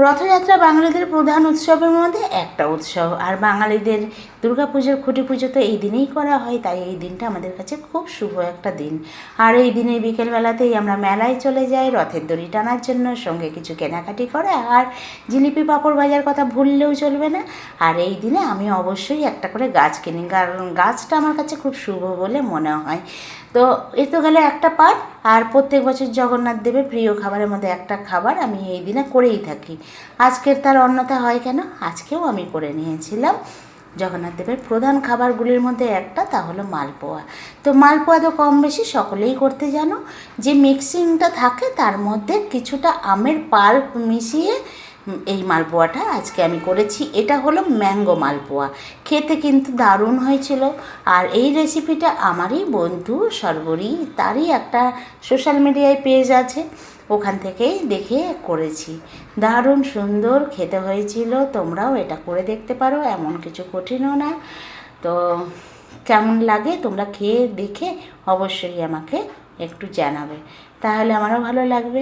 রথযাত্রা বাঙালিদের প্রধান উৎসবের মধ্যে একটা উৎসব, আর বাঙালিদের দুর্গাপুজোর খুঁটি পুজো তো এই দিনেই করা হয়, তাই এই দিনটা আমাদের কাছে খুব শুভ একটা দিন। আর এই দিনে বিকেলবেলাতেই আমরা মেলায় চলে যাই রথের দড়ি টানার জন্য, সঙ্গে কিছু কেনাকাটি করে, আর জিলিপি পাঁপড় ভাজার কথা ভুললেও চলবে না। আর এই দিনে আমি অবশ্যই একটা করে গাছ কিনি, কারণ গাছটা আমার কাছে খুব শুভ বলে মনে হয়। তো এ তো গেলে একটা পার্ট। আর প্রত্যেক বছর জগন্নাথ দেবের প্রিয় খাবারের মধ্যে একটা খাবার আমি এই দিনে করেই থাকি। আজকের তার অন্যথা হয় কেন, আজকেও আমি করে নিয়েছিলাম। জগন্নাথ দেবের প্রধান খাবারগুলির মধ্যে একটা, তা হলো মালপোয়া। তো মালপোয়া তো কম বেশি সকলেই করতে জানো। যে মিক্সিংটা থাকে তার মধ্যে কিছুটা আমের পাল্প মিশিয়ে এই মালপোয়াটা আজকে আমি করেছি। এটা হলো ম্যাঙ্গো মালপোয়া, খেতে কিন্তু দারুণ হয়েছিল। আর এই রেসিপিটা আমারই বন্ধু সর্বরী, তারই একটা সোশ্যাল মিডিয়ায় পেজ আছে, ওখান থেকেই দেখে করেছি। দারুণ সুন্দর খেতে হয়েছিল। তোমরাও এটা করে দেখতে পারো, এমন কিছু কঠিনও না। তো কেমন লাগে তোমরা খেয়ে দেখে অবশ্যই আমাকে একটু জানাবে, তাহলে আমারও ভালো লাগবে।